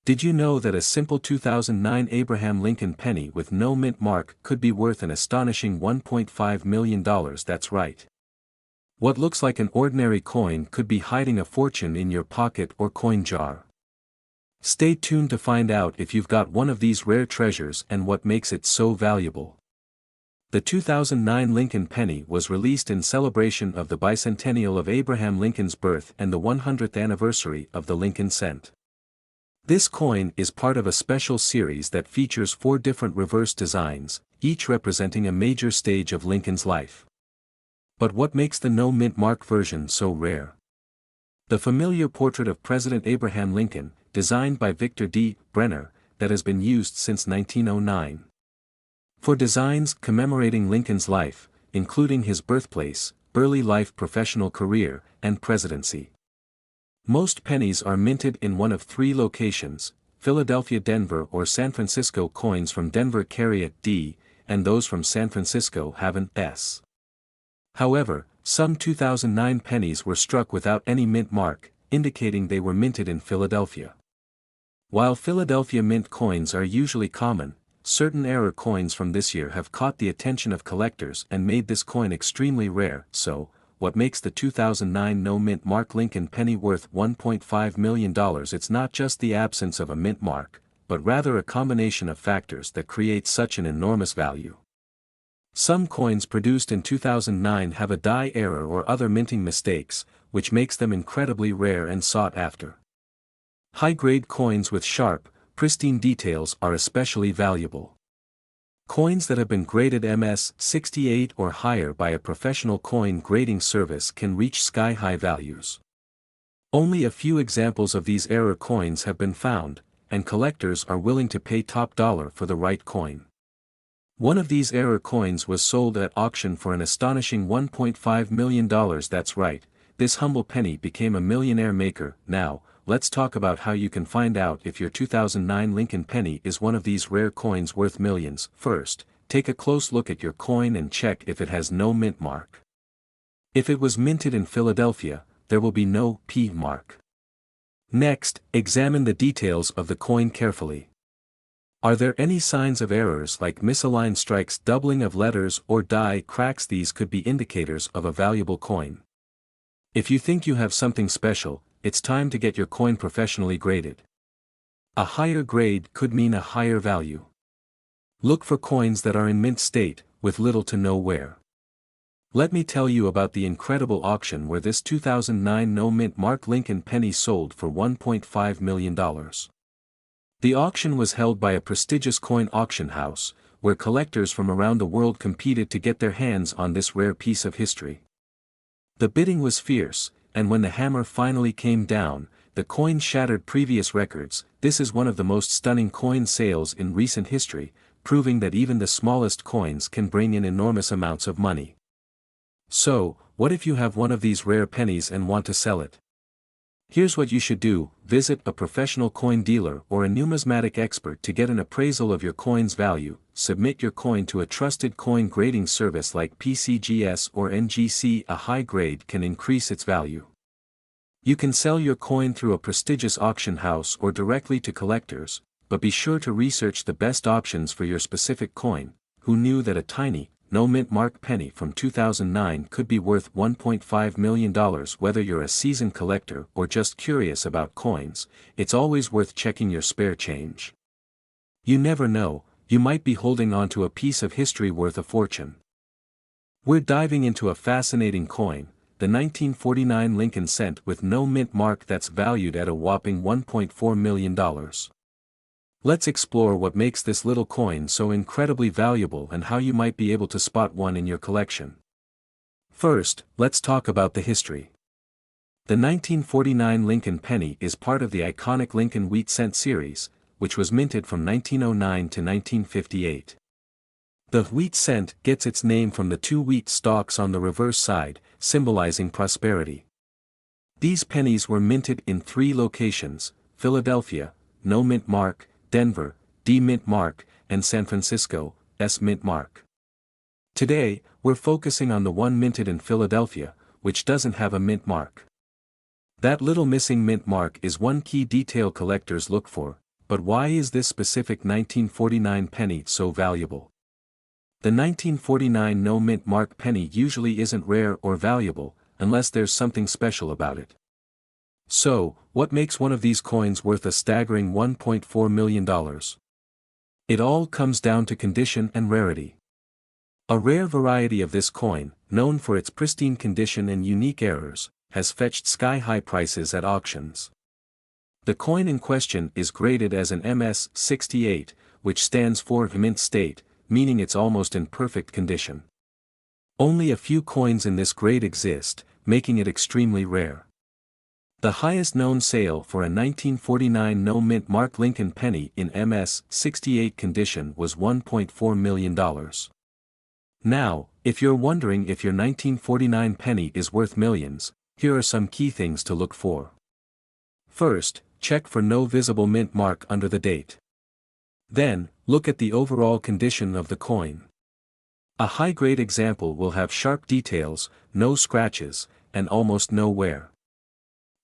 Did you know that a simple 2009 Abraham Lincoln penny with no mint mark could be worth an astonishing $1.5 million? That's right. What looks like an ordinary coin could be hiding a fortune in your pocket or coin jar. Stay tuned to find out if you've got one of these rare treasures and what makes it so valuable. The 2009 Lincoln penny was released in celebration of the bicentennial of Abraham Lincoln's birth and the 100th anniversary of the Lincoln cent. This coin is part of a special series that features 4 different reverse designs, each representing a major stage of Lincoln's life. But what makes the no mint mark version so rare? The familiar portrait of President Abraham Lincoln, designed by Victor D. Brenner, that has been used since 1909. For designs commemorating Lincoln's life, including his birthplace, early life, professional career, and presidency. Most pennies are minted in one of 3 locations: Philadelphia, Denver, or San Francisco. Coins from Denver carry a D, and those from San Francisco have an S. However, some 2009 pennies were struck without any mint mark, indicating they were minted in Philadelphia. While Philadelphia mint coins are usually common, certain error coins from this year have caught the attention of collectors and made this coin extremely rare. So, what makes the 2009 no mint mark Lincoln penny worth $1.5 million? It's not just the absence of a mint mark, but rather a combination of factors that create such an enormous value. Some coins produced in 2009 have a die error or other minting mistakes, which makes them incredibly rare and sought after. High-grade coins with sharp, pristine details are especially valuable. Coins that have been graded MS-68 or higher by a professional coin grading service can reach sky-high values. Only a few examples of these error coins have been found, and collectors are willing to pay top dollar for the right coin. One of these error coins was sold at auction for an astonishing $1.5 million. That's right, this humble penny became a millionaire maker. Now, let's talk about how you can find out if your 2009 Lincoln penny is one of these rare coins worth millions. First, take a close look at your coin and check if it has no mint mark. If it was minted in Philadelphia, there will be no P mark. Next, examine the details of the coin carefully. Are there any signs of errors like misaligned strikes, doubling of letters, or die cracks? These could be indicators of a valuable coin. If you think you have something special, it's time to get your coin professionally graded. A higher grade could mean a higher value. Look for coins that are in mint state, with little to no wear. Let me tell you about the incredible auction where this 2009 no mint mark Lincoln penny sold for $1.5 million. The auction was held by a prestigious coin auction house, where collectors from around the world competed to get their hands on this rare piece of history. The bidding was fierce, and when the hammer finally came down, the coin shattered previous records. This is one of the most stunning coin sales in recent history, proving that even the smallest coins can bring in enormous amounts of money. So, what if you have one of these rare pennies and want to sell it? Here's what you should do: visit a professional coin dealer or a numismatic expert to get an appraisal of your coin's value. Submit your coin to a trusted coin grading service like PCGS or NGC. A high grade can increase its value. You can sell your coin through a prestigious auction house or directly to collectors, but be sure to research the best options for your specific coin. Who knew that a tiny, no mint mark penny from 2009 could be worth $1.5 million? Whether you're a seasoned collector or just curious about coins, it's always worth checking your spare change. You never know, you might be holding on to a piece of history worth a fortune. We're diving into a fascinating coin, the 1949 Lincoln cent with no mint mark that's valued at a whopping $1.4 million. Let's explore what makes this little coin so incredibly valuable and how you might be able to spot one in your collection. First, let's talk about the history. The 1949 Lincoln penny is part of the iconic Lincoln wheat cent series, which was minted from 1909 to 1958. The wheat cent gets its name from the 2 wheat stalks on the reverse side, symbolizing prosperity. These pennies were minted in 3 locations: Philadelphia, no mint mark; Denver, D mint mark; and San Francisco, S mint mark. Today, we're focusing on the one minted in Philadelphia, which doesn't have a mint mark. That little missing mint mark is one key detail collectors look for. but why is this specific 1949 penny so valuable? The 1949 no-mint mark penny usually isn't rare or valuable, unless there's something special about it. So, what makes one of these coins worth a staggering $1.4 million? It all comes down to condition and rarity. A rare variety of this coin, known for its pristine condition and unique errors, has fetched sky-high prices at auctions. The coin in question is graded as an MS-68, which stands for mint state, meaning it's almost in perfect condition. Only a few coins in this grade exist, making it extremely rare. The highest known sale for a 1949 no-mint mark Lincoln penny in MS-68 condition was $1.4 million. Now, if you're wondering if your 1949 penny is worth millions, here are some key things to look for. First, check for no visible mint mark under the date. Then, look at the overall condition of the coin. A high-grade example will have sharp details, no scratches, and almost no wear.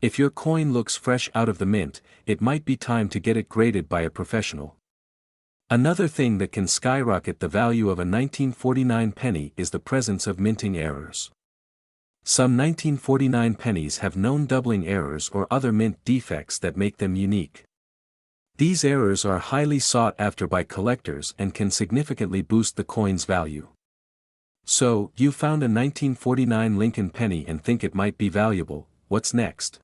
If your coin looks fresh out of the mint, it might be time to get it graded by a professional. Another thing that can skyrocket the value of a 1949 penny is the presence of minting errors. Some 1949 pennies have known doubling errors or other mint defects that make them unique. These errors are highly sought after by collectors and can significantly boost the coin's value. So, you found a 1949 Lincoln penny and think it might be valuable. What's next?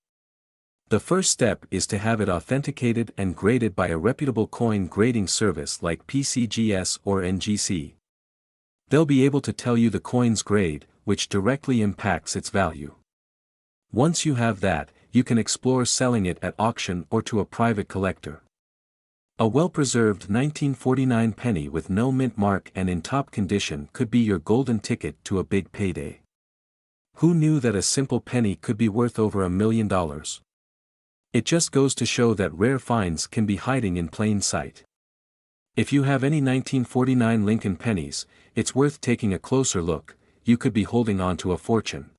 The first step is to have it authenticated and graded by a reputable coin grading service like PCGS or NGC. They'll be able to tell you the coin's grade, which directly impacts its value. Once you have that, you can explore selling it at auction or to a private collector. A well-preserved 1949 penny with no mint mark and in top condition could be your golden ticket to a big payday. Who knew that a simple penny could be worth over $1 million? It just goes to show that rare finds can be hiding in plain sight. If you have any 1949 Lincoln pennies, it's worth taking a closer look. You could be holding on to a fortune.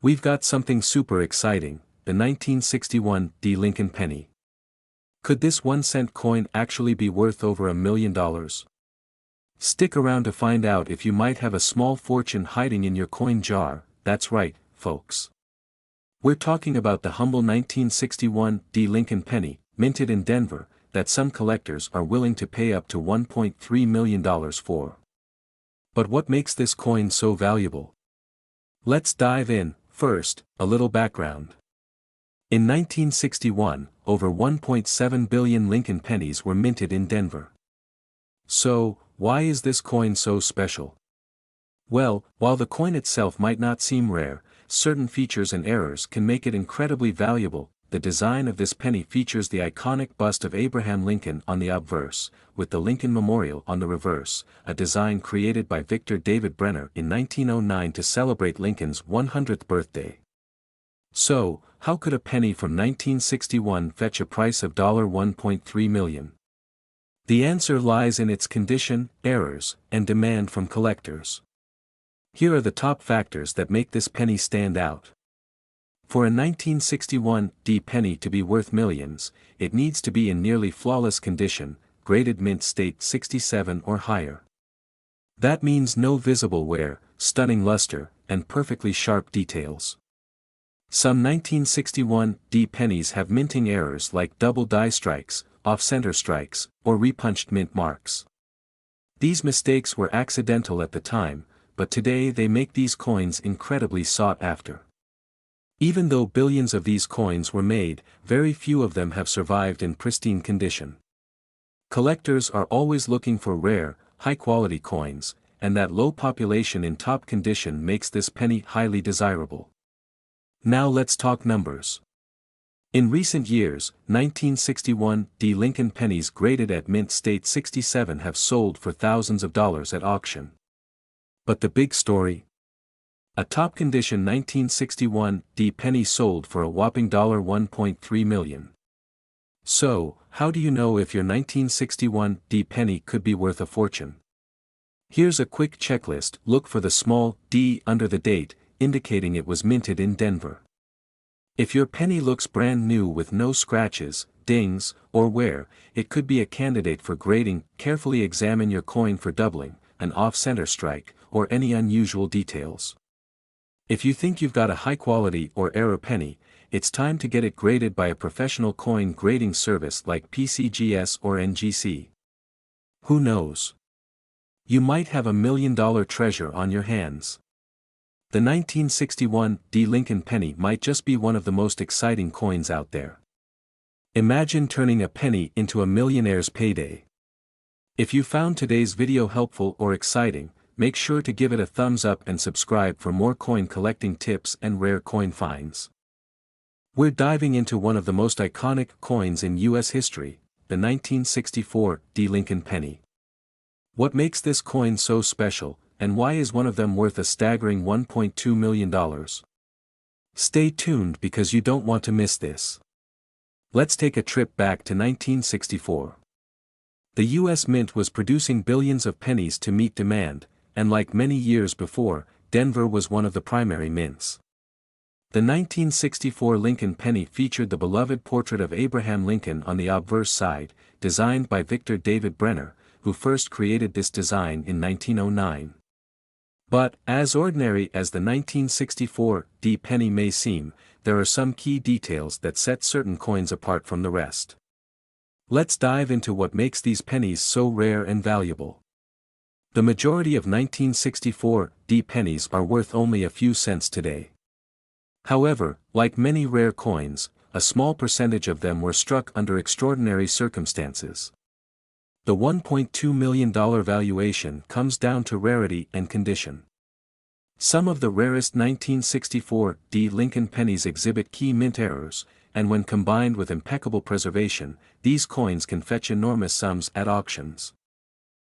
We've got something super exciting, the 1961 Lincoln penny. Could this 1-cent coin actually be worth over $1 million? Stick around to find out if you might have a small fortune hiding in your coin jar. That's right, folks. We're talking about the humble 1961 Lincoln penny, minted in Denver, that some collectors are willing to pay up to $1.3 million for. But what makes this coin so valuable? Let's dive in. First, a little background. In 1961, over 1.7 billion Lincoln pennies were minted in Denver. So, why is this coin so special? Well, while the coin itself might not seem rare, certain features and errors can make it incredibly valuable. The design of this penny features the iconic bust of Abraham Lincoln on the obverse, with the Lincoln Memorial on the reverse, a design created by Victor David Brenner in 1909 to celebrate Lincoln's 100th birthday. So, how could a penny from 1961 fetch a price of $1.3 million? The answer lies in its condition, errors, and demand from collectors. Here are the top factors that make this penny stand out. For a 1961 penny to be worth millions, it needs to be in nearly flawless condition, graded mint state 67 or higher. That means no visible wear, stunning luster, and perfectly sharp details. Some 1961 pennies have minting errors like double die strikes, off-center strikes, or repunched mint marks. These mistakes were accidental at the time, but today they make these coins incredibly sought after. Even though billions of these coins were made, very few of them have survived in pristine condition. Collectors are always looking for rare, high-quality coins, and that low population in top condition makes this penny highly desirable. Now let's talk numbers. In recent years, 1961 Lincoln pennies graded at mint state 67 have sold for thousands of dollars at auction. But the big story? A top-condition 1961 penny sold for a whopping $1.3 million. So, how do you know if your 1961 penny could be worth a fortune? Here's a quick checklist. Look for the small d under the date, indicating it was minted in Denver. If your penny looks brand new with no scratches, dings, or wear, it could be a candidate for grading. Carefully examine your coin for doubling, an off-center strike, or any unusual details. If you think you've got a high-quality or error penny, it's time to get it graded by a professional coin grading service like PCGS or NGC. Who knows? You might have $1 million treasure on your hands. The 1961 D Lincoln penny might just be one of the most exciting coins out there. Imagine turning a penny into a millionaire's payday. If you found today's video helpful or exciting, make sure to give it a thumbs up and subscribe for more coin collecting tips and rare coin finds. We're diving into one of the most iconic coins in US history, the 1964 D Lincoln penny. What makes this coin so special, and why is one of them worth a staggering $1.2 million? Stay tuned because you don't want to miss this. Let's take a trip back to 1964. The US Mint was producing billions of pennies to meet demand, and like many years before, Denver was one of the primary mints. The 1964 Lincoln penny featured the beloved portrait of Abraham Lincoln on the obverse side, designed by Victor David Brenner, who first created this design in 1909. But, as ordinary as the 1964 D penny may seem, there are some key details that set certain coins apart from the rest. Let's dive into what makes these pennies so rare and valuable. The majority of 1964 D pennies are worth only a few cents today. However, like many rare coins, a small percentage of them were struck under extraordinary circumstances. The $1.2 million valuation comes down to rarity and condition. Some of the rarest 1964 D Lincoln pennies exhibit key mint errors, and when combined with impeccable preservation, these coins can fetch enormous sums at auctions.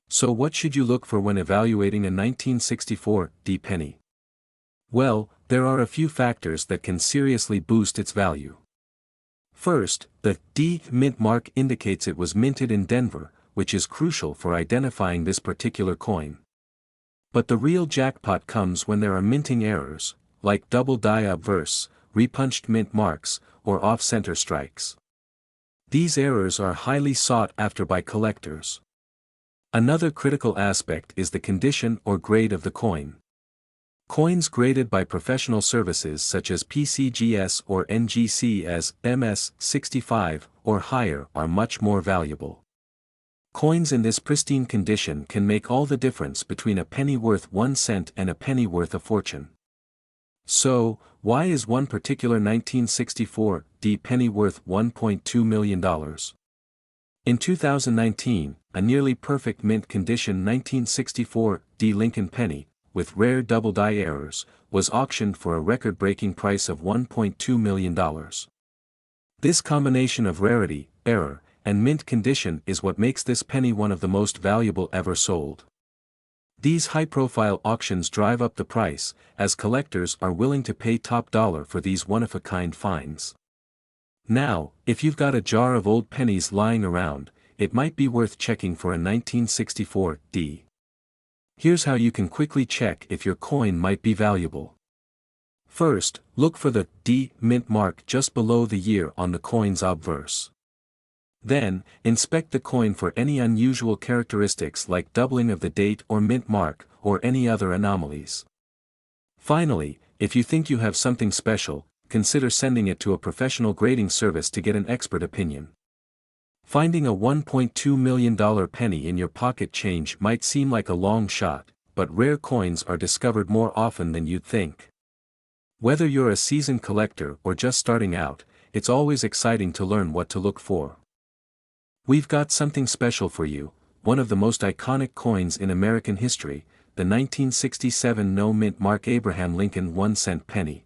So what should you look for when evaluating a 1964 D penny? Well, there are a few factors that can seriously boost its value. First, the D mint mark indicates it was minted in Denver, which is crucial for identifying this particular coin. But the real jackpot comes when there are minting errors, like double die obverse, repunched mint marks, or off-center strikes. These errors are highly sought after by collectors. Another critical aspect is the condition or grade of the coin. Coins graded by professional services such as PCGS or NGC as MS-65 or higher are much more valuable. Coins in this pristine condition can make all the difference between a penny worth 1 cent and a penny worth a fortune. So, why is one particular 1964 D penny worth $1.2 million? In 2019, a nearly perfect mint condition 1964 D Lincoln penny, with rare double die errors, was auctioned for a record-breaking price of $1.2 million. This combination of rarity, error, and mint condition is what makes this penny one of the most valuable ever sold. These high-profile auctions drive up the price, as collectors are willing to pay top dollar for these one-of-a-kind finds. Now, if you've got a jar of old pennies lying around, it might be worth checking for a 1964 D. Here's how you can quickly check if your coin might be valuable. First, look for the D mint mark just below the year on the coin's obverse. Then, inspect the coin for any unusual characteristics like doubling of the date or mint mark, or any other anomalies. Finally, if you think you have something special, consider sending it to a professional grading service to get an expert opinion. Finding a $1.2 million penny in your pocket change might seem like a long shot, but rare coins are discovered more often than you'd think. Whether you're a seasoned collector or just starting out, it's always exciting to learn what to look for. We've got something special for you, one of the most iconic coins in American history, the 1967 no-mint mark Abraham Lincoln 1-cent penny.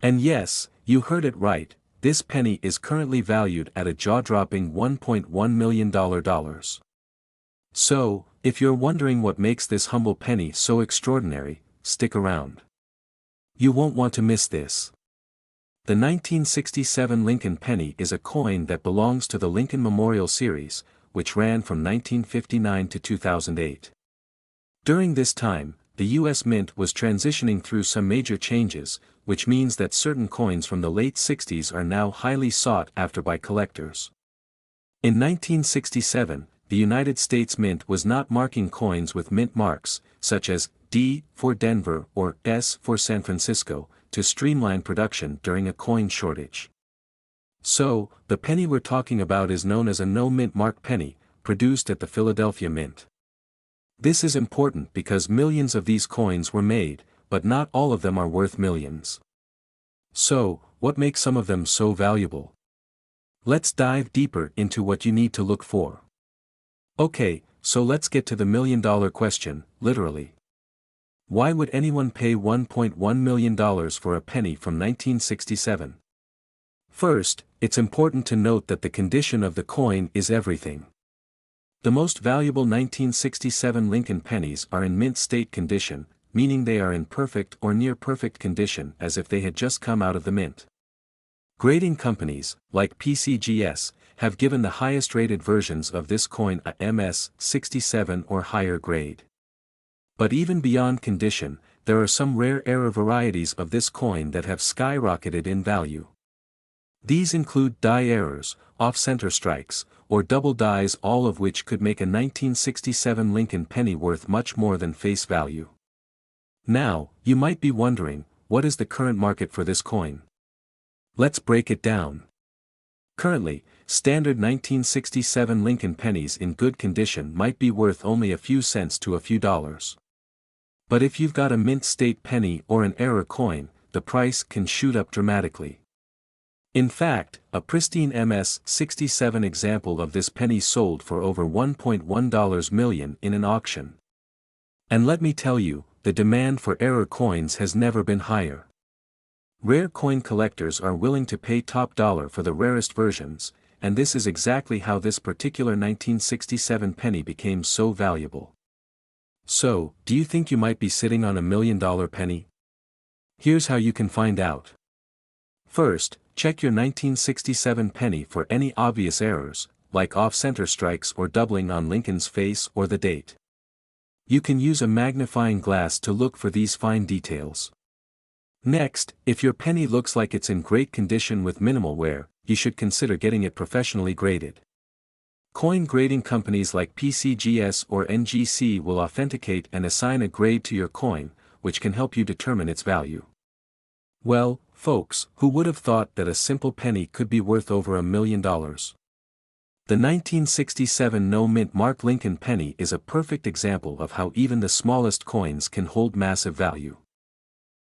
And yes, you heard it right, this penny is currently valued at a jaw-dropping $1.1 million. So, if you're wondering what makes this humble penny so extraordinary, stick around. You won't want to miss this. The 1967 Lincoln penny is a coin that belongs to the Lincoln Memorial Series, which ran from 1959 to 2008. During this time, the U.S. Mint was transitioning through some major changes, which means that certain coins from the late 60s are now highly sought after by collectors. In 1967, the United States Mint was not marking coins with mint marks, such as D for Denver or S for San Francisco, to streamline production during a coin shortage. So, the penny we're talking about is known as a no-mint mark penny, produced at the Philadelphia Mint. This is important because millions of these coins were made, but not all of them are worth millions. So, what makes some of them so valuable? Let's dive deeper into what you need to look for. Okay, so let's get to the million-dollar question, literally. Why would anyone pay $1.1 million for a penny from 1967? First, it's important to note that the condition of the coin is everything. The most valuable 1967 Lincoln pennies are in mint state condition, meaning they are in perfect or near perfect condition as if they had just come out of the mint. Grading companies, like PCGS, have given the highest rated versions of this coin a MS 67 or higher grade. But even beyond condition, there are some rare error varieties of this coin that have skyrocketed in value. These include die errors, off-center strikes, or double dies, all of which could make a 1967 Lincoln penny worth much more than face value. Now, you might be wondering, what is the current market for this coin? Let's break it down. Currently, standard 1967 Lincoln pennies in good condition might be worth only a few cents to a few dollars. But if you've got a mint state penny or an error coin, the price can shoot up dramatically. In fact, a pristine MS 67 example of this penny sold for over $1.1 million in an auction. And let me tell you, the demand for error coins has never been higher. Rare coin collectors are willing to pay top dollar for the rarest versions, and this is exactly how this particular 1967 penny became so valuable. So, do you think you might be sitting on $1 million penny? Here's how you can find out. First, check your 1967 penny for any obvious errors, like off-center strikes or doubling on Lincoln's face or the date. You can use a magnifying glass to look for these fine details. Next, if your penny looks like it's in great condition with minimal wear, you should consider getting it professionally graded. Coin grading companies like PCGS or NGC will authenticate and assign a grade to your coin, which can help you determine its value. Well, folks, who would have thought that a simple penny could be worth over $1 million? The 1967 no-mint mark Lincoln penny is a perfect example of how even the smallest coins can hold massive value.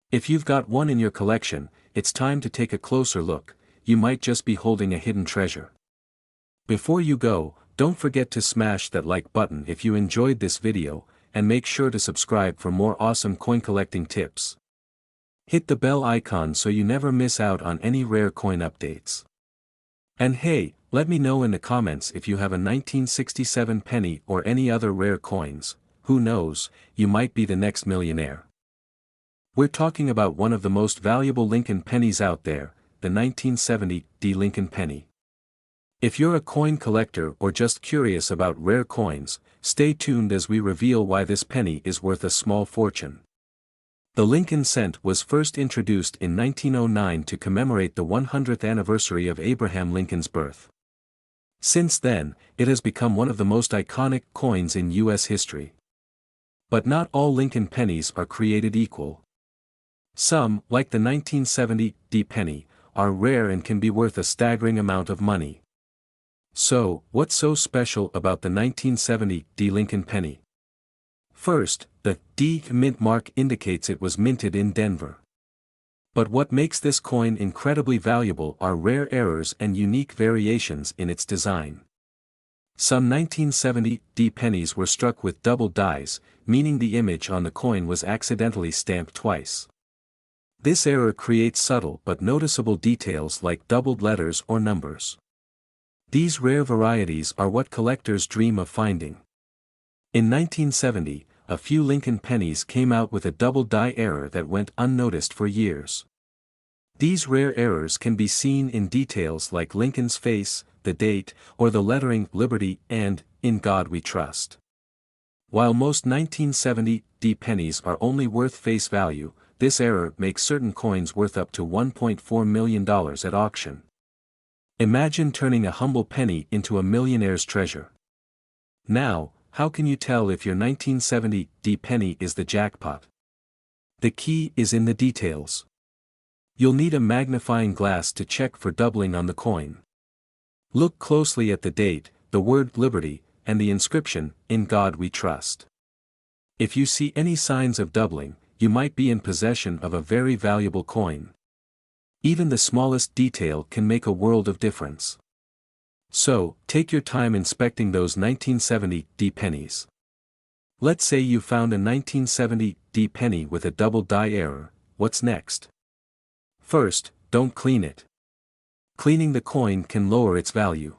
If you've got one in your collection, it's time to take a closer look. You might just be holding a hidden treasure. Before you go, don't forget to smash that like button if you enjoyed this video, and make sure to subscribe for more awesome coin collecting tips. Hit the bell icon so you never miss out on any rare coin updates. And hey, let me know in the comments if you have a 1967 penny or any other rare coins. Who knows, you might be the next millionaire. We're talking about one of the most valuable Lincoln pennies out there, the 1970 D Lincoln penny. If you're a coin collector or just curious about rare coins, stay tuned as we reveal why this penny is worth a small fortune. The Lincoln cent was first introduced in 1909 to commemorate the 100th anniversary of Abraham Lincoln's birth. Since then, it has become one of the most iconic coins in U.S. history. But not all Lincoln pennies are created equal. Some, like the 1970 D penny, are rare and can be worth a staggering amount of money. So, what's so special about the 1970 D Lincoln penny? First, the D mint mark indicates it was minted in Denver. But what makes this coin incredibly valuable are rare errors and unique variations in its design. Some 1970 D pennies were struck with double dies, meaning the image on the coin was accidentally stamped twice. This error creates subtle but noticeable details like doubled letters or numbers. These rare varieties are what collectors dream of finding. In 1970, a few Lincoln pennies came out with a double die error that went unnoticed for years. These rare errors can be seen in details like Lincoln's face, the date, or the lettering Liberty and In God We Trust. While most 1970 D pennies are only worth face value, this error makes certain coins worth up to $1.4 million at auction. Imagine turning a humble penny into a millionaire's treasure. Now, how can you tell if your 1970 penny is the jackpot? The key is in the details. You'll need a magnifying glass to check for doubling on the coin. Look closely at the date, the word Liberty, and the inscription, "In God We Trust." If you see any signs of doubling, you might be in possession of a very valuable coin. Even the smallest detail can make a world of difference. So, take your time inspecting those 1970 pennies. Let's say you found a 1970 penny with a double die error. What's next? First, don't clean it. Cleaning the coin can lower its value.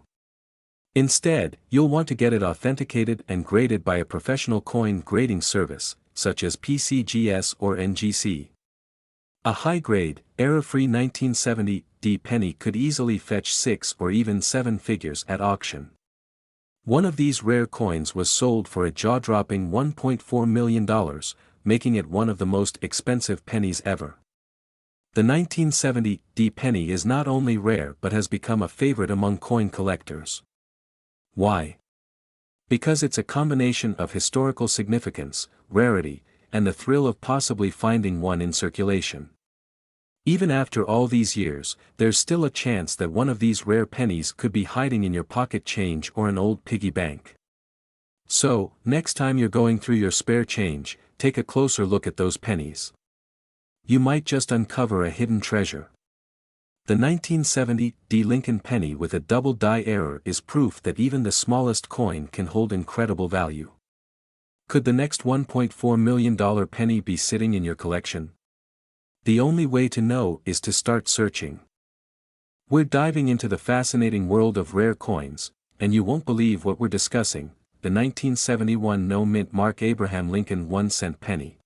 Instead, you'll want to get it authenticated and graded by a professional coin grading service, such as PCGS or NGC. A high-grade, error-free 1970 penny could easily fetch 6 or even 7 figures at auction. One of these rare coins was sold for a jaw-dropping $1.4 million, making it one of the most expensive pennies ever. The 1970 penny is not only rare but has become a favorite among coin collectors. Why? Because it's a combination of historical significance, rarity, and the thrill of possibly finding one in circulation. Even after all these years, there's still a chance that one of these rare pennies could be hiding in your pocket change or an old piggy bank. So, next time you're going through your spare change, take a closer look at those pennies. You might just uncover a hidden treasure. The 1970 Lincoln penny with a double die error is proof that even the smallest coin can hold incredible value. Could the next $1.4 million penny be sitting in your collection? The only way to know is to start searching. We're diving into the fascinating world of rare coins, and you won't believe what we're discussing: the 1971 no-mint mark Abraham Lincoln 1-cent penny.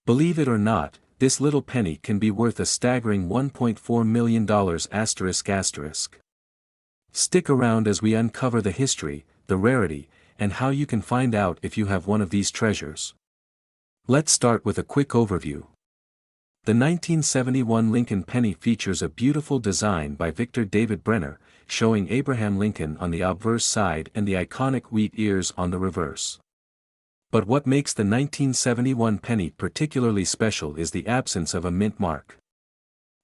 Believe it or not, this little penny can be worth a staggering $1.4 million***. Stick around as we uncover the history, the rarity, and how you can find out if you have one of these treasures. Let's start with a quick overview. The 1971 Lincoln penny features a beautiful design by Victor David Brenner, showing Abraham Lincoln on the obverse side and the iconic wheat ears on the reverse. But what makes the 1971 penny particularly special is the absence of a mint mark.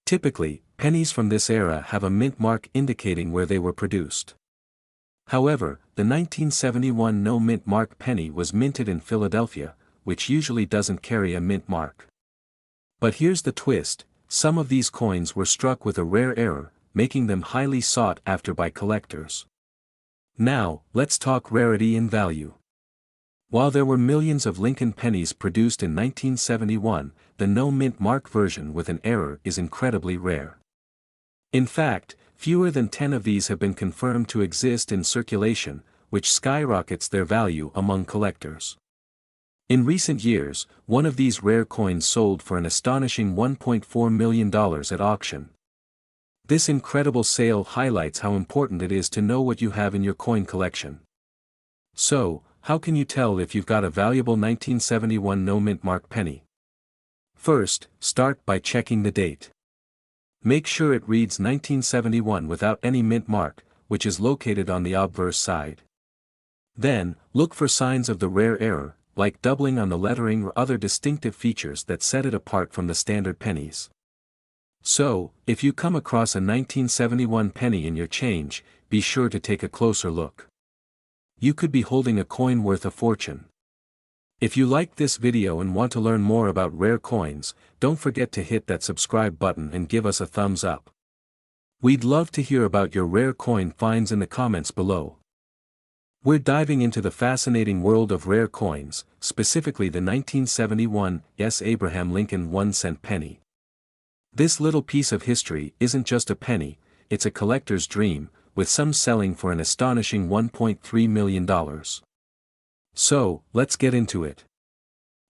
Typically, pennies from this era have a mint mark indicating where they were produced. However, the 1971 no mint mark penny was minted in Philadelphia, which usually doesn't carry a mint mark. But here's the twist: some of these coins were struck with a rare error, making them highly sought after by collectors. Now, let's talk rarity and value. While there were millions of Lincoln pennies produced in 1971, the no-mint mark version with an error is incredibly rare. In fact, fewer than 10 of these have been confirmed to exist in circulation, which skyrockets their value among collectors. In recent years, one of these rare coins sold for an astonishing $1.4 million at auction. This incredible sale highlights how important it is to know what you have in your coin collection. So, how can you tell if you've got a valuable 1971 no-mint mark penny? First, start by checking the date. Make sure it reads 1971 without any mint mark, which is located on the obverse side. Then, look for signs of the rare error, like doubling on the lettering or other distinctive features that set it apart from the standard pennies. So, if you come across a 1971 penny in your change, be sure to take a closer look. You could be holding a coin worth a fortune. If you liked this video and want to learn more about rare coins, don't forget to hit that subscribe button and give us a thumbs up. We'd love to hear about your rare coin finds in the comments below. We're diving into the fascinating world of rare coins, specifically the 1971 Abraham Lincoln 1-cent penny. This little piece of history isn't just a penny, it's a collector's dream, with some selling for an astonishing $1.3 million. So, let's get into it.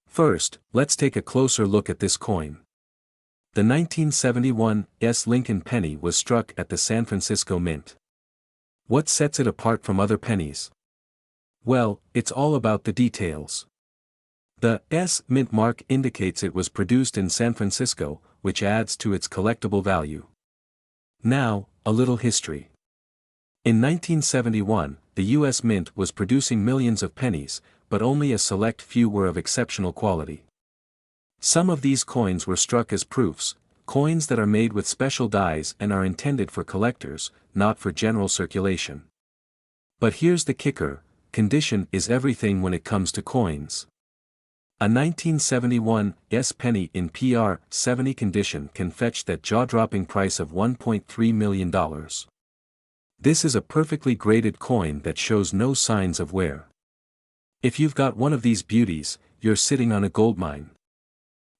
First, let's take a closer look at this coin. The 1971 Lincoln penny was struck at the San Francisco Mint. What sets it apart from other pennies? Well, it's all about the details. The S mint mark indicates it was produced in San Francisco, which adds to its collectible value. Now, a little history. In 1971, the U.S. Mint was producing millions of pennies, but only a select few were of exceptional quality. Some of these coins were struck as proofs, coins that are made with special dies and are intended for collectors, not for general circulation. But here's the kicker: condition is everything when it comes to coins. A 1971 S penny in PR 70 condition can fetch that jaw-dropping price of $1.3 million. This is a perfectly graded coin that shows no signs of wear. If you've got one of these beauties, you're sitting on a goldmine.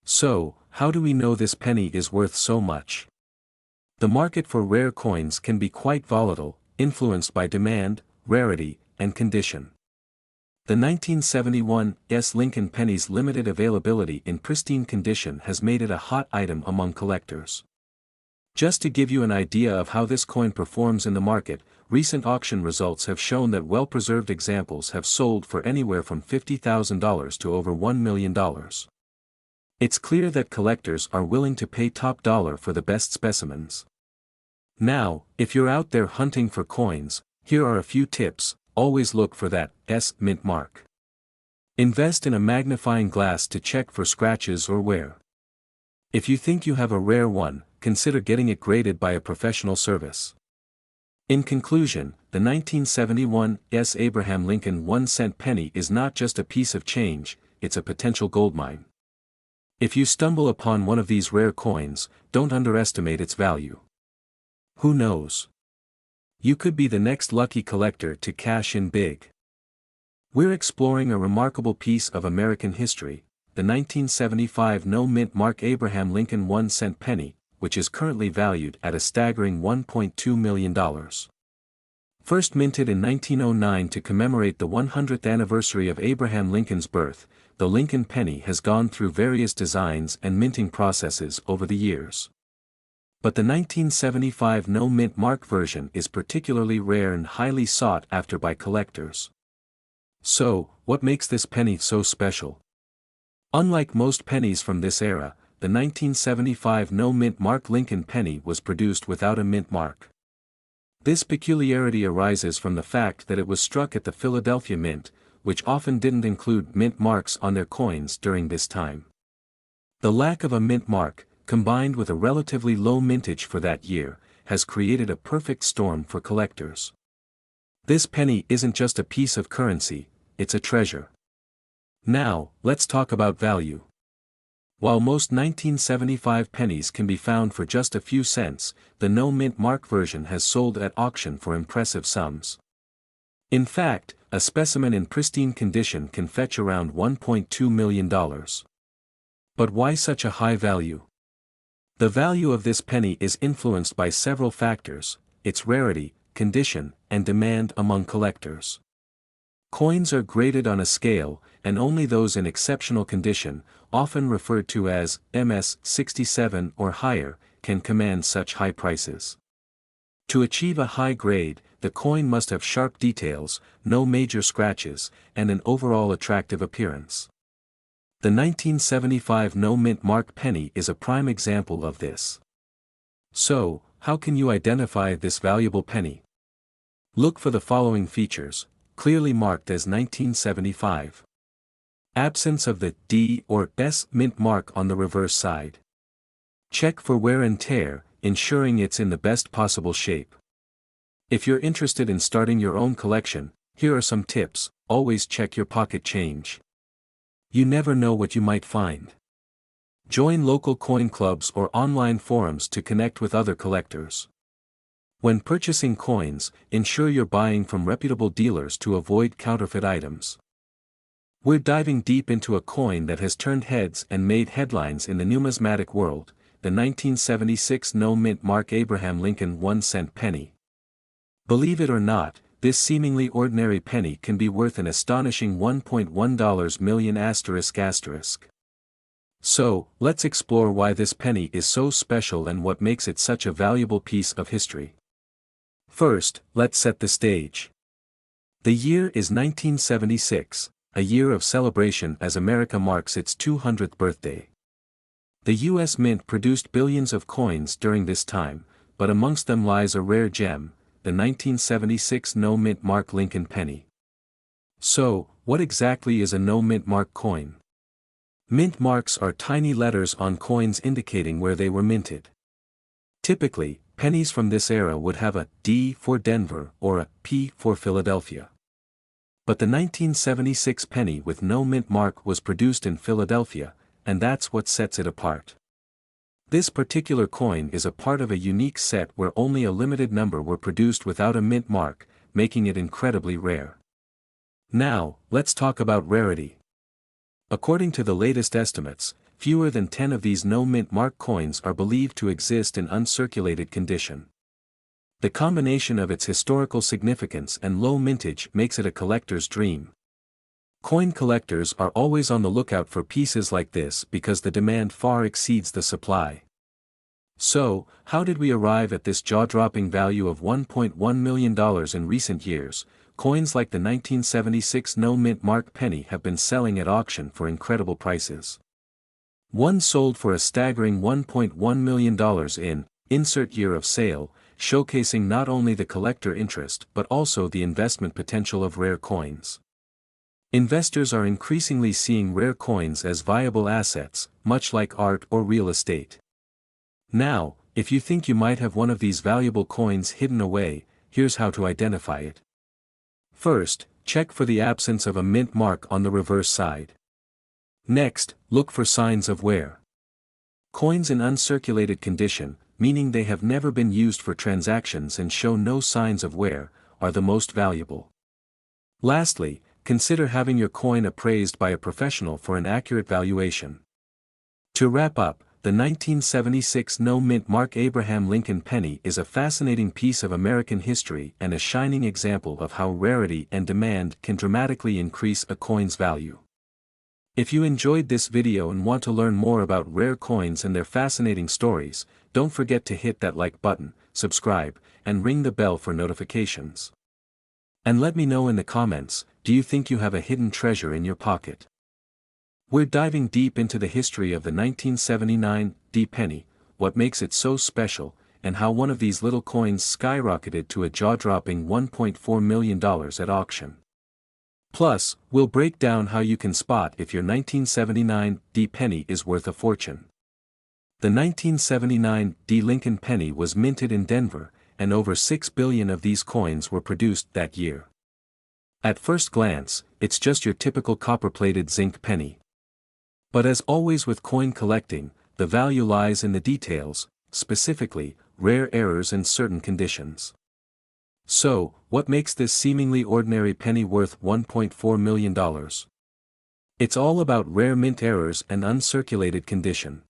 So, how do we know this penny is worth so much? The market for rare coins can be quite volatile, influenced by demand, rarity, and condition. The 1971 S Lincoln penny's limited availability in pristine condition has made it a hot item among collectors. Just to give you an idea of how this coin performs in the market, recent auction results have shown that well-preserved examples have sold for anywhere from $50,000 to over $1 million. It's clear that collectors are willing to pay top dollar for the best specimens. Now, if you're out there hunting for coins, here are a few tips. Always look for that S mint mark. Invest in a magnifying glass to check for scratches or wear. If you think you have a rare one, consider getting it graded by a professional service. In conclusion, the 1971 S Abraham Lincoln 1-cent penny is not just a piece of change, it's a potential goldmine. If you stumble upon one of these rare coins, don't underestimate its value. Who knows? You could be the next lucky collector to cash in big. We're exploring a remarkable piece of American history, the 1975 no-mint mark Abraham Lincoln 1-cent penny, which is currently valued at a staggering $1.2 million. First minted in 1909 to commemorate the 100th anniversary of Abraham Lincoln's birth, the Lincoln penny has gone through various designs and minting processes over the years. But the 1975 no-mint mark version is particularly rare and highly sought after by collectors. So, what makes this penny so special? Unlike most pennies from this era, the 1975 no-mint mark Lincoln penny was produced without a mint mark. This peculiarity arises from the fact that it was struck at the Philadelphia Mint, which often didn't include mint marks on their coins during this time. The lack of a mint mark, combined with a relatively low mintage for that year, has created a perfect storm for collectors. This penny isn't just a piece of currency, it's a treasure. Now, let's talk about value. While most 1975 pennies can be found for just a few cents, the no-mint mark version has sold at auction for impressive sums. In fact, a specimen in pristine condition can fetch around $1.2 million. But why such a high value? The value of this penny is influenced by several factors: its rarity, condition, and demand among collectors. Coins are graded on a scale, and only those in exceptional condition, often referred to as MS 67 or higher, can command such high prices. To achieve a high grade, the coin must have sharp details, no major scratches, and an overall attractive appearance. The 1975 no-mint mark penny is a prime example of this. So, how can you identify this valuable penny? Look for the following features: clearly marked as 1975. Absence of the D or S mint mark on the reverse side. Check for wear and tear, ensuring it's in the best possible shape. If you're interested in starting your own collection, here are some tips: always check your pocket change. You never know what you might find. Join local coin clubs or online forums to connect with other collectors. When purchasing coins, ensure you're buying from reputable dealers to avoid counterfeit items. We're diving deep into a coin that has turned heads and made headlines in the numismatic world, the 1976 no-mint mark Abraham Lincoln 1-cent penny. Believe it or not, this seemingly ordinary penny can be worth an astonishing $1.1 million***. So, let's explore why this penny is so special and what makes it such a valuable piece of history. First, let's set the stage. The year is 1976, a year of celebration as America marks its 200th birthday. The U.S. Mint produced billions of coins during this time, but amongst them lies a rare gem, the 1976 no-mint mark Lincoln penny. So, what exactly is a no-mint mark coin? Mint marks are tiny letters on coins indicating where they were minted. Typically, pennies from this era would have a D for Denver or a P for Philadelphia. But the 1976 penny with no mint mark was produced in Philadelphia, and that's what sets it apart. This particular coin is a part of a unique set where only a limited number were produced without a mint mark, making it incredibly rare. Now, let's talk about rarity. According to the latest estimates, fewer than 10 of these no-mint mark coins are believed to exist in uncirculated condition. The combination of its historical significance and low mintage makes it a collector's dream. Coin collectors are always on the lookout for pieces like this because the demand far exceeds the supply. So, how did we arrive at this jaw-dropping value of $1.1 million in recent years? Coins like the 1976 no-mint mark penny have been selling at auction for incredible prices. One sold for a staggering $1.1 million in insert year of sale, showcasing not only the collector interest but also the investment potential of rare coins. Investors are increasingly seeing rare coins as viable assets, much like art or real estate. Now, if you think you might have one of these valuable coins hidden away, here's how to identify it. First, check for the absence of a mint mark on the reverse side. Next, look for signs of wear. Coins in uncirculated condition, meaning they have never been used for transactions and show no signs of wear, are the most valuable. Lastly, consider having your coin appraised by a professional for an accurate valuation. To wrap up, the 1976 no-mint mark Abraham Lincoln penny is a fascinating piece of American history and a shining example of how rarity and demand can dramatically increase a coin's value. If you enjoyed this video and want to learn more about rare coins and their fascinating stories, don't forget to hit that like button, subscribe, and ring the bell for notifications. And let me know in the comments, do you think you have a hidden treasure in your pocket? We're diving deep into the history of the 1979 penny, what makes it so special, and how one of these little coins skyrocketed to a jaw-dropping $1.4 million at auction. Plus, we'll break down how you can spot if your 1979 penny is worth a fortune. The 1979 Lincoln penny was minted in Denver, and over 6 billion of these coins were produced that year. At first glance, it's just your typical copper-plated zinc penny. But as always with coin collecting, the value lies in the details, specifically, rare errors in certain conditions. So, what makes this seemingly ordinary penny worth $1.4 million? It's all about rare mint errors and uncirculated condition.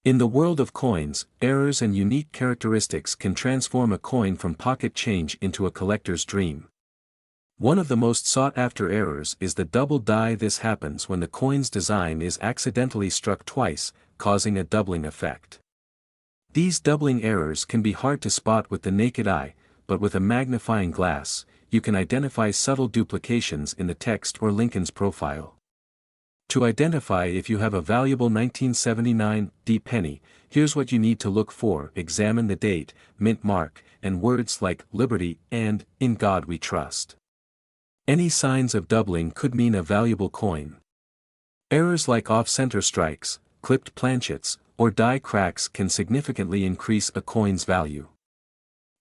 In the world of coins, errors and unique characteristics can transform a coin from pocket change into a collector's dream. One of the most sought-after errors is the double die. This happens when the coin's design is accidentally struck twice, causing a doubling effect. These doubling errors can be hard to spot with the naked eye, but with a magnifying glass, you can identify subtle duplications in the text or Lincoln's profile. To identify if you have a valuable 1979 penny, here's what you need to look for. Examine the date, mint mark, and words like Liberty and In God We Trust. Any signs of doubling could mean a valuable coin. Errors like off-center strikes, clipped planchets, or die cracks can significantly increase a coin's value.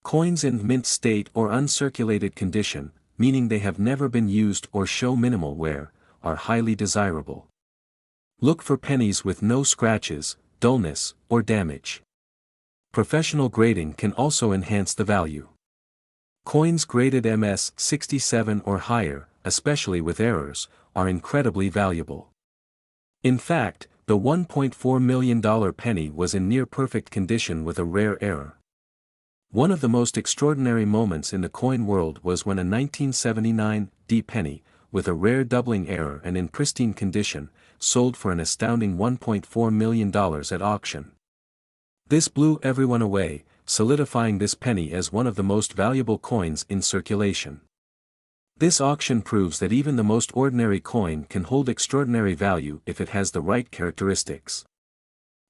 Coins in mint state or uncirculated condition, meaning they have never been used or show minimal wear, are highly desirable. Look for pennies with no scratches, dullness, or damage. Professional grading can also enhance the value. Coins graded MS 67 or higher, especially with errors, are incredibly valuable. In fact, the $1.4 million penny was in near-perfect condition with a rare error. One of the most extraordinary moments in the coin world was when a 1979 penny, with a rare doubling error and in pristine condition, sold for an astounding $1.4 million at auction. This blew everyone away, solidifying this penny as one of the most valuable coins in circulation. This auction proves that even the most ordinary coin can hold extraordinary value if it has the right characteristics.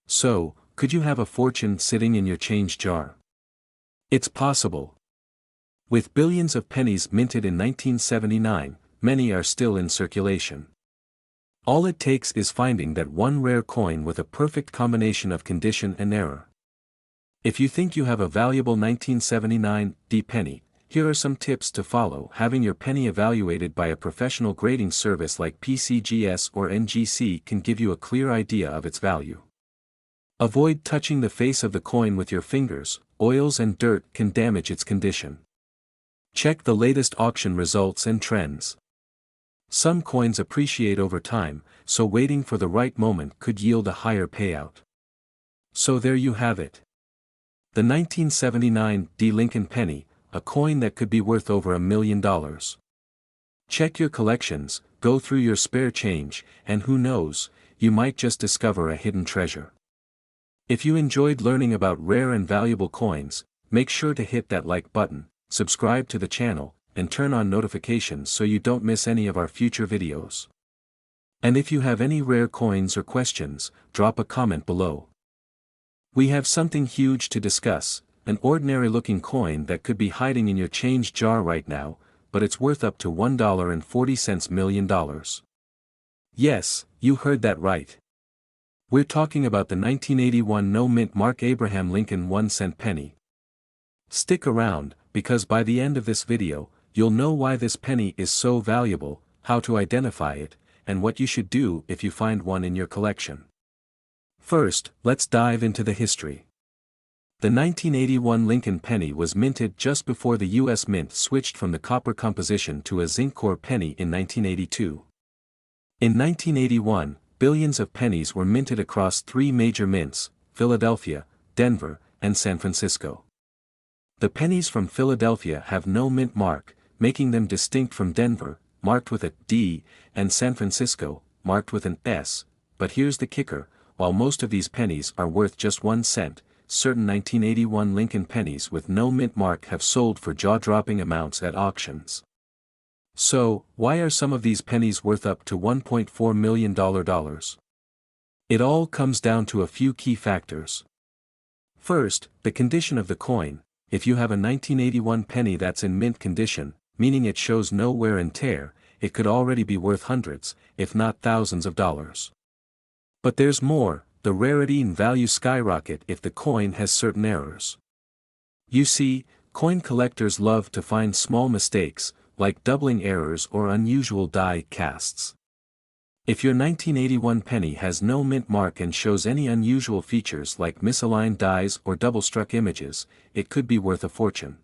So, could you have a fortune sitting in your change jar? It's possible. With billions of pennies minted in 1979, many are still in circulation. All it takes is finding that one rare coin with a perfect combination of condition and error. If you think you have a valuable 1979 D penny, here are some tips to follow. Having your penny evaluated by a professional grading service like PCGS or NGC can give you a clear idea of its value. Avoid touching the face of the coin with your fingers. Oils and dirt can damage its condition. Check the latest auction results and trends. Some coins appreciate over time, so waiting for the right moment could yield a higher payout. So there you have it. The 1979 D Lincoln penny, a coin that could be worth over $1 million. Check your collections, go through your spare change, and who knows, you might just discover a hidden treasure. If you enjoyed learning about rare and valuable coins, make sure to hit that like button, subscribe to the channel, and turn on notifications so you don't miss any of our future videos. And if you have any rare coins or questions, drop a comment below. We have something huge to discuss, an ordinary-looking coin that could be hiding in your change jar right now, but it's worth up to $1.40 million. Yes, you heard that right. We're talking about the 1981 no-mint Mark Abraham Lincoln 1-cent penny. Stick around, because by the end of this video, you'll know why this penny is so valuable, how to identify it, and what you should do if you find one in your collection. First, let's dive into the history. The 1981 Lincoln penny was minted just before the U.S. Mint switched from the copper composition to a zinc core penny in 1982. In 1981, billions of pennies were minted across three major mints, Philadelphia, Denver, and San Francisco. The pennies from Philadelphia have no mint mark, making them distinct from Denver, marked with a D, and San Francisco, marked with an S, but here's the kicker, while most of these pennies are worth just 1 cent, certain 1981 Lincoln pennies with no mint mark have sold for jaw-dropping amounts at auctions. So, why are some of these pennies worth up to $1.4 million? It all comes down to a few key factors. First, the condition of the coin. If you have a 1981 penny that's in mint condition, meaning it shows no wear and tear, it could already be worth hundreds, if not thousands of dollars. But there's more, the rarity and value skyrocket if the coin has certain errors. You see, coin collectors love to find small mistakes, like doubling errors or unusual die casts. If your 1981 penny has no mint mark and shows any unusual features like misaligned dies or double-struck images, it could be worth a fortune.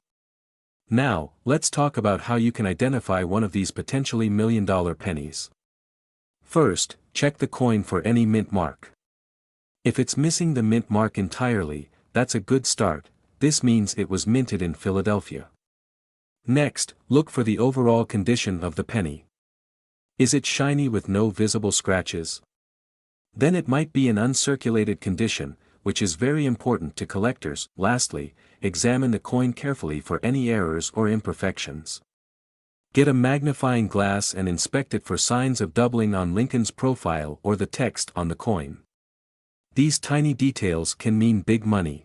Now, let's talk about how you can identify one of these potentially million-dollar pennies. First, check the coin for any mint mark. If it's missing the mint mark entirely, that's a good start. This means it was minted in Philadelphia. Next, look for the overall condition of the penny. Is it shiny with no visible scratches? Then it might be in uncirculated condition, which is very important to collectors. Lastly, examine the coin carefully for any errors or imperfections. Get a magnifying glass and inspect it for signs of doubling on Lincoln's profile or the text on the coin. These tiny details can mean big money.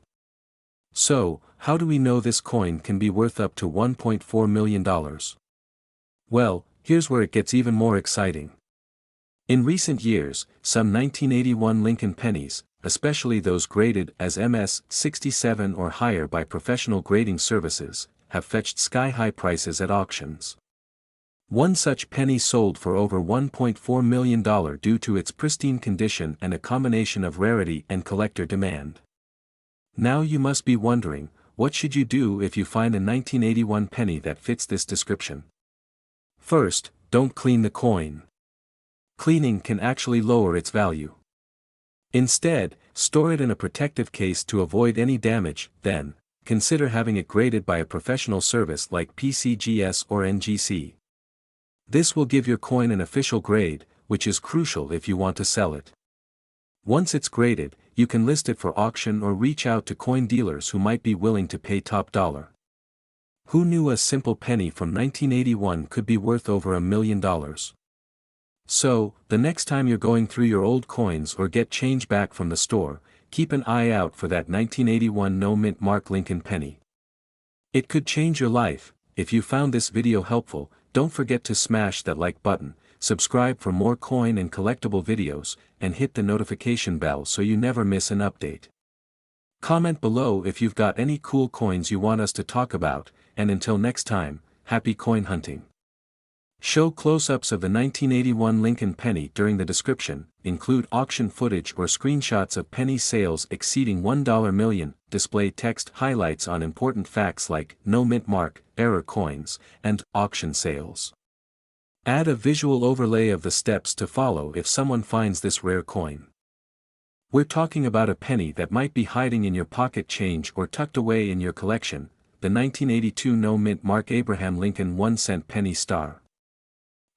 So, how do we know this coin can be worth up to $1.4 million? Well, here's where it gets even more exciting. In recent years, some 1981 Lincoln pennies, especially those graded as MS 67 or higher by professional grading services, have fetched sky-high prices at auctions. One such penny sold for over $1.4 million due to its pristine condition and a combination of rarity and collector demand. Now you must be wondering, what should you do if you find a 1981 penny that fits this description? First, don't clean the coin. Cleaning can actually lower its value. Instead, store it in a protective case to avoid any damage. Then, consider having it graded by a professional service like PCGS or NGC. This will give your coin an official grade, which is crucial if you want to sell it. Once it's graded, you can list it for auction or reach out to coin dealers who might be willing to pay top dollar. Who knew a simple penny from 1981 could be worth over $1 million? So, the next time you're going through your old coins or get change back from the store, keep an eye out for that 1981 no mint mark Lincoln penny. It could change your life. If you found this video helpful, don't forget to smash that like button, subscribe for more coin and collectible videos, and hit the notification bell so you never miss an update. Comment below if you've got any cool coins you want us to talk about, and until next time, happy coin hunting. Show close-ups of the 1981 Lincoln penny during the description, include auction footage or screenshots of penny sales exceeding $1 million, display text highlights on important facts like no mint mark, error coins, and auction sales. Add a visual overlay of the steps to follow if someone finds this rare coin. We're talking about a penny that might be hiding in your pocket change or tucked away in your collection, the 1982 no mint mark Abraham Lincoln 1-cent penny star.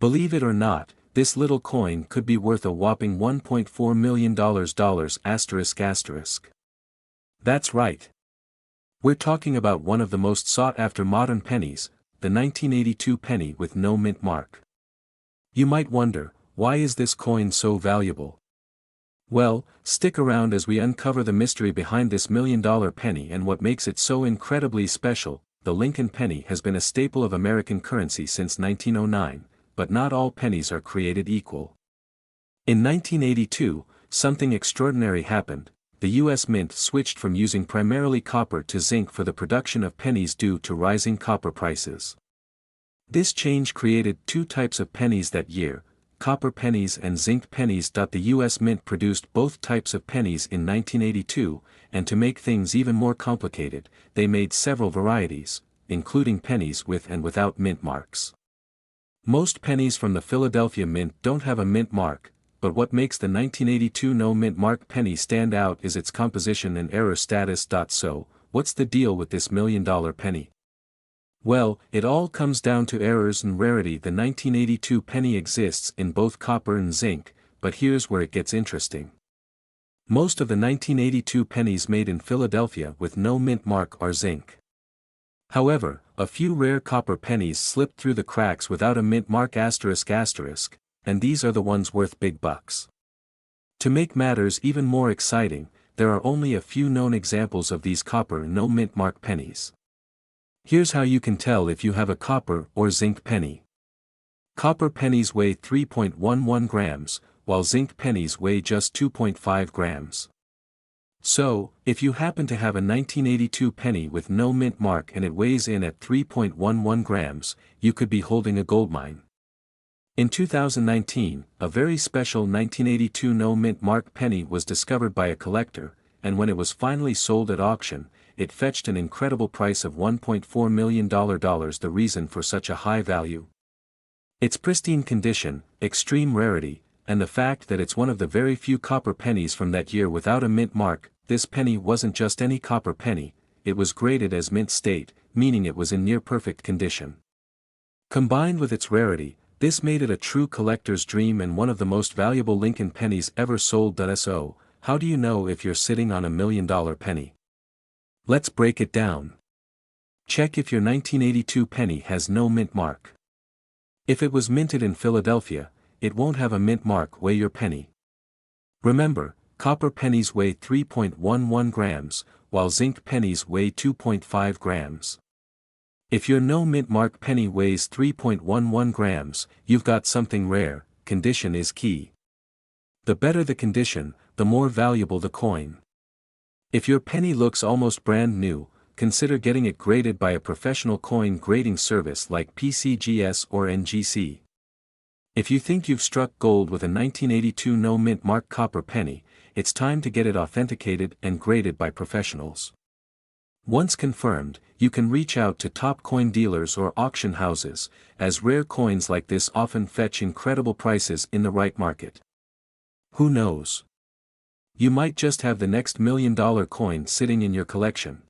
Believe it or not, this little coin could be worth a whopping $1.4 million. That's right. We're talking about one of the most sought-after modern pennies, the 1982 penny with no mint mark. You might wonder, why is this coin so valuable? Well, stick around as we uncover the mystery behind this $1 million penny and what makes it so incredibly special. The Lincoln penny has been a staple of American currency since 1909. But not all pennies are created equal. In 1982, something extraordinary happened. The U.S. Mint switched from using primarily copper to zinc for the production of pennies due to rising copper prices. This change created two types of pennies that year, copper pennies and zinc pennies. The U.S. Mint produced both types of pennies in 1982, and to make things even more complicated, they made several varieties, including pennies with and without mint marks. Most pennies from the Philadelphia Mint don't have a mint mark, but what makes the 1982 no mint mark penny stand out is its composition and error status. So, what's the deal with this $1 million penny? Well, it all comes down to errors and rarity. The 1982 penny exists in both copper and zinc, but here's where it gets interesting. Most of the 1982 pennies made in Philadelphia with no mint mark are zinc. However, a few rare copper pennies slipped through the cracks without a mint mark ***, and these are the ones worth big bucks. To make matters even more exciting, there are only a few known examples of these copper no mint mark pennies. Here's how you can tell if you have a copper or zinc penny. Copper pennies weigh 3.11 grams, while zinc pennies weigh just 2.5 grams. So, if you happen to have a 1982 penny with no mint mark and it weighs in at 3.11 grams, you could be holding a goldmine. In 2019, a very special 1982 no mint mark penny was discovered by a collector, and when it was finally sold at auction, it fetched an incredible price of $1.4 million. The reason for such a high value? Its pristine condition, extreme rarity, and the fact that it's one of the very few copper pennies from that year without a mint mark. This penny wasn't just any copper penny, it was graded as mint state, meaning it was in near-perfect condition. Combined with its rarity, this made it a true collector's dream and one of the most valuable Lincoln pennies ever sold. So, how do you know if you're sitting on a $1 million penny? Let's break it down. Check if your 1982 penny has no mint mark. If it was minted in Philadelphia, it won't have a mint mark. Weigh your penny. Remember, copper pennies weigh 3.11 grams, while zinc pennies weigh 2.5 grams. If your no mint mark penny weighs 3.11 grams, you've got something rare. Condition is key. The better the condition, the more valuable the coin. If your penny looks almost brand new, consider getting it graded by a professional coin grading service like PCGS or NGC. If you think you've struck gold with a 1982 no mint mark copper penny, it's time to get it authenticated and graded by professionals. Once confirmed, you can reach out to top coin dealers or auction houses, as rare coins like this often fetch incredible prices in the right market. Who knows? You might just have the next $1 million coin sitting in your collection.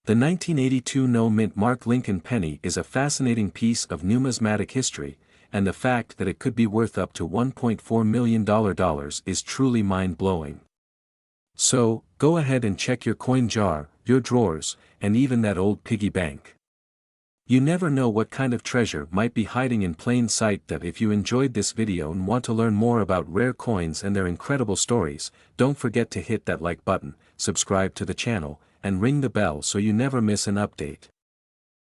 The 1982 no mint mark Lincoln penny is a fascinating piece of numismatic history, and the fact that it could be worth up to $1.4 million is truly mind-blowing. So, go ahead and check your coin jar, your drawers, and even that old piggy bank. You never know what kind of treasure might be hiding in plain sight. That if you enjoyed this video and want to learn more about rare coins and their incredible stories, don't forget to hit that like button, subscribe to the channel, and ring the bell so you never miss an update.